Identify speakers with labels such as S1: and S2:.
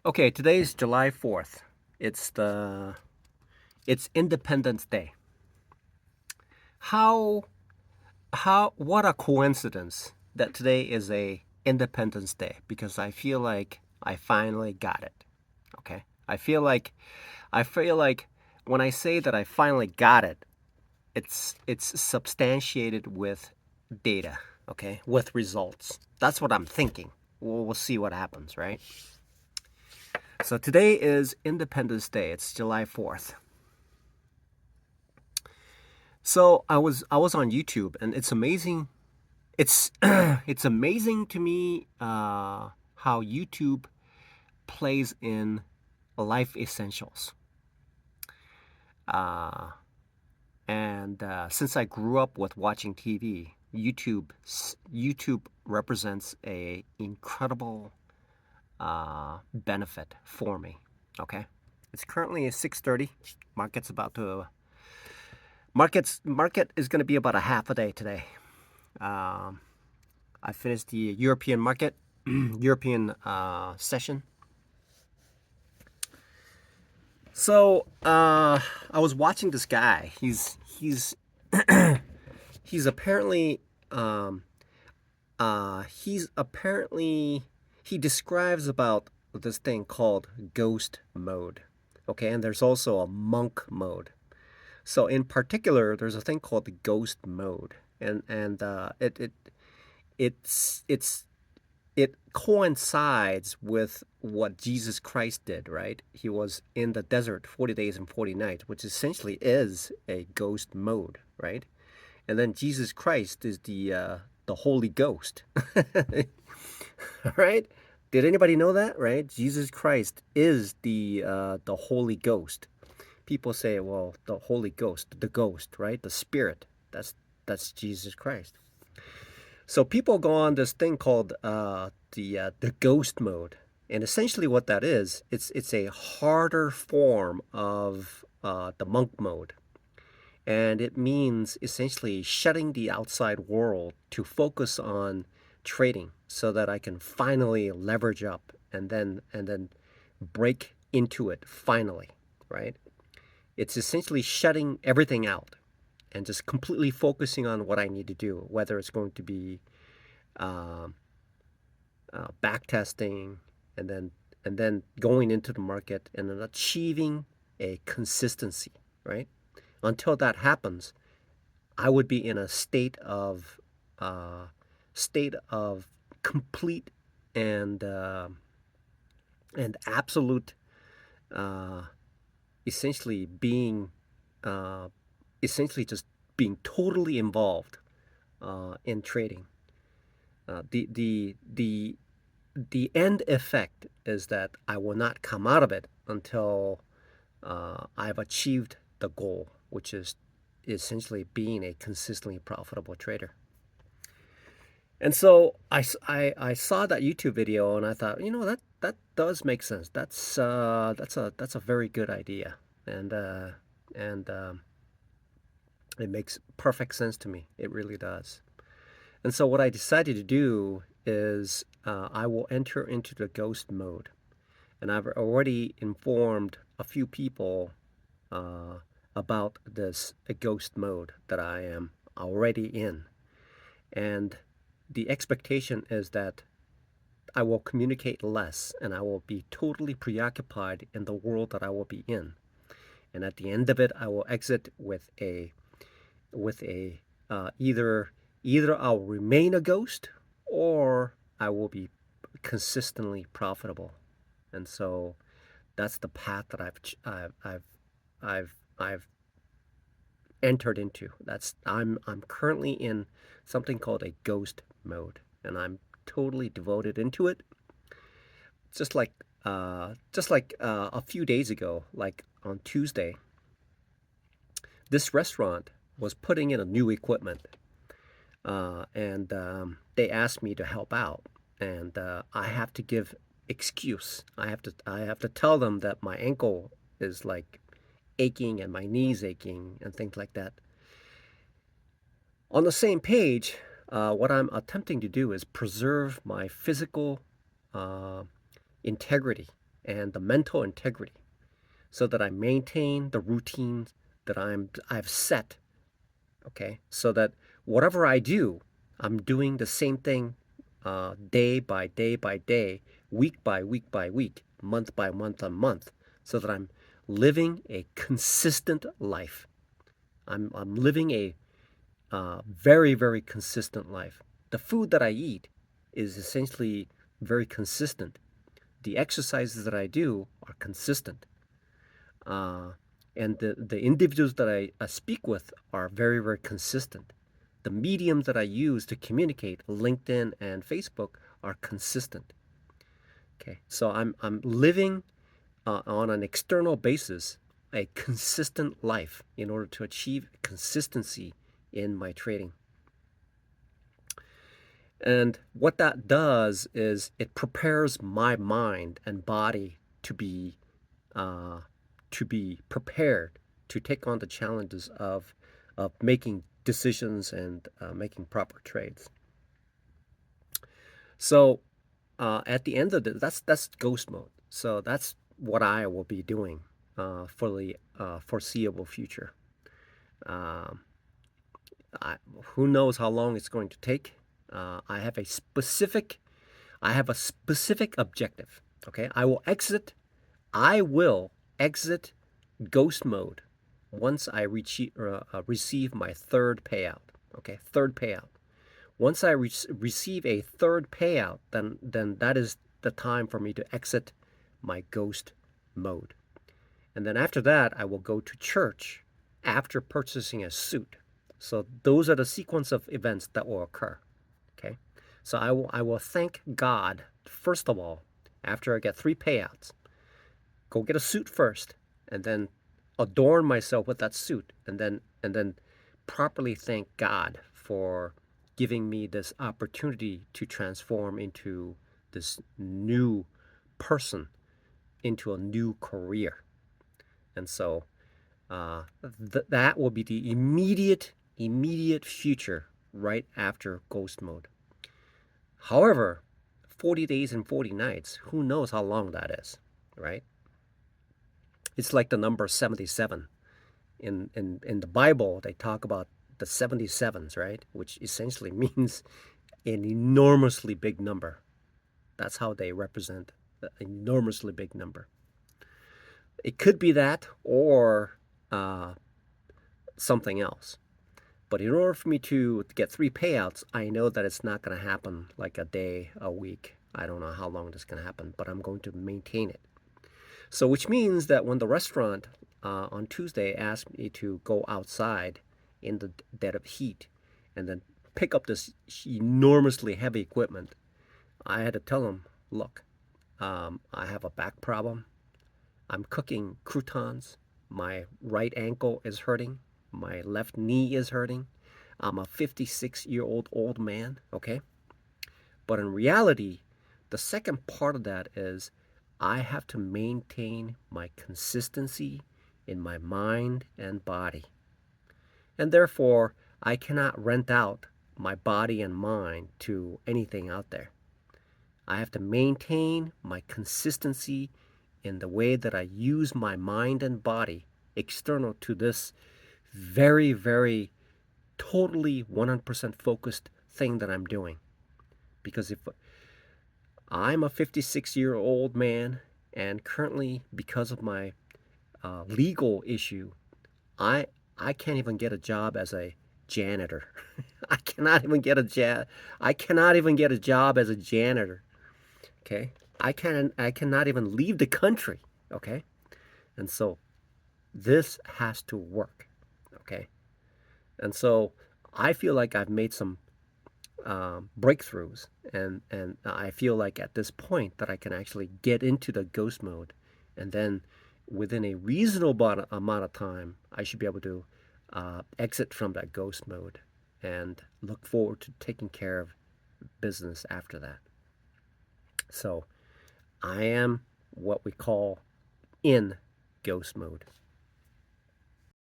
S1: Okay, today's July 4th. It's the it's Independence Day. How what a coincidence that today is a Independence Day because I feel like I finally got it. Okay? I feel like when I say that I finally got it, it's substantiated with data, okay? With results. That's what I'm thinking. We'll see what happens, right? So today is Independence Day. It's July 4th. So I was on YouTube, and it's amazing. It's it's amazing to me how YouTube plays in life essentials. Uh, and since I grew up with watching TV, YouTube represents a incredible benefit for me. Okay, it's currently 6:30. Market's about to market is going to be about a half a day today. Um, I finished the European market, European session. So I was watching this guy. He's apparently he's apparently he describes about this thing called ghost mode. Okay, and there's also a monk mode. So in particular, there's a thing called the ghost mode, and it coincides with what Jesus Christ did, right? He was in the desert 40 days and 40 nights, which essentially is a ghost mode, right? And then Jesus Christ is the Holy Ghost. Right? Did anybody know that, right? Jesus Christ is the Holy Ghost. People say, well, the Holy Ghost, the ghost, right? The spirit. That's Jesus Christ. So people go on this thing called the ghost mode, and essentially what that is, it's a harder form of the monk mode, and it means essentially shutting the outside world to focus on trading, so that I can finally leverage up and then break into it finally, right? It's essentially shutting everything out and just completely focusing on what I need to do, whether it's going to be um, back testing, and then going into the market and then achieving a consistency, right? Until that happens, I would be in a state of complete and and absolute, uh, essentially being uh, essentially just being totally involved in trading. The end effect is that I will not come out of it until I've achieved the goal, which is essentially being a consistently profitable trader. And so I saw that YouTube video, and I thought, that does make sense. That's a very good idea, and it makes perfect sense to me. It really does. And so what I decided to do is I will enter into the ghost mode. And I've already informed a few people uh, about this ghost mode that I am already in. And the expectation is that I will communicate less and I will be totally preoccupied in the world that I will be in. And at the end of it, I will exit with a either I'll remain a ghost or I will be consistently profitable. And so that's the path that I've entered into. I'm currently in something called a ghost mode, and I'm totally devoted into it. Just like a few days ago, like on Tuesday, this restaurant was putting in a new equipment, and they asked me to help out, and I have to give excuse. I have to tell them that my ankle is like aching and my knees aching and things like that. On the same page, what I'm attempting to do is preserve my physical uh, integrity and the mental integrity so that I maintain the routines that I've set, okay? So that whatever I do, I'm doing the same thing day by day by day, week by week by week, month by month on month, so that I'm living a consistent life. I'm living a very, very consistent life. The food that I eat is essentially very consistent. The exercises that I do are consistent. Uh, and the individuals that I speak with are very, very consistent. The mediums that I use to communicate, LinkedIn and Facebook, are consistent. Okay, so I'm living on an external basis a consistent life in order to achieve consistency in my trading. And what that does is it prepares my mind and body uh, to be prepared to take on the challenges of making decisions and making proper trades. So at the end of it, that's ghost mode. So that's what I will be doing for the foreseeable future. Um, who knows how long it's going to take? I have a specific objective. Okay, I will exit ghost mode once I receive my third payout. Okay, third payout. Once I receive a third payout, then that is the time for me to exit my ghost mode. And then after that, I will go to church after purchasing a suit. So those are the sequence of events that will occur. Okay, so I will thank God first of all after I get three payouts. Go get a suit first, and then adorn myself with that suit, and then properly thank God for giving me this opportunity to transform into this new person, into a new career. And so that will be the immediate future right after ghost mode. However, 40 days and 40 nights, who knows how long that is, right? It's like the number 77. In the Bible, they talk about the 77s, right? Which essentially means an enormously big number. That's how they represent an enormously big number. It could be that or something else. But in order for me to get three payouts, I know that it's not going to happen like a day, a week. I don't know how long this is going to happen, but I'm going to maintain it. So, which means that when the restaurant on Tuesday asked me to go outside in the dead of heat and then pick up this enormously heavy equipment, I had to tell them, look, I have a back problem. I'm cooking croutons. My right ankle is hurting. My left knee is hurting. I'm a 56-year-old man, okay? But in reality, the second part of that is I have to maintain my consistency in my mind and body. And therefore, I cannot rent out my body and mind to anything out there. I have to maintain my consistency in the way that I use my mind and body external to this very, very totally 100% focused thing that I'm doing. Because if I'm a 56-year-old man and currently because of my legal issue, I I can't even get a job as a janitor. I cannot even get I cannot even get a job as a janitor. Okay? I cannot even leave the country. Okay? And so this has to work. Okay? And so I feel like I've made some breakthroughs, and I feel like at this point that I can actually get into the ghost mode, and then within a reasonable amount of time, I should be able to exit from that ghost mode and look forward to taking care of business after that. So I am what we call in ghost mode.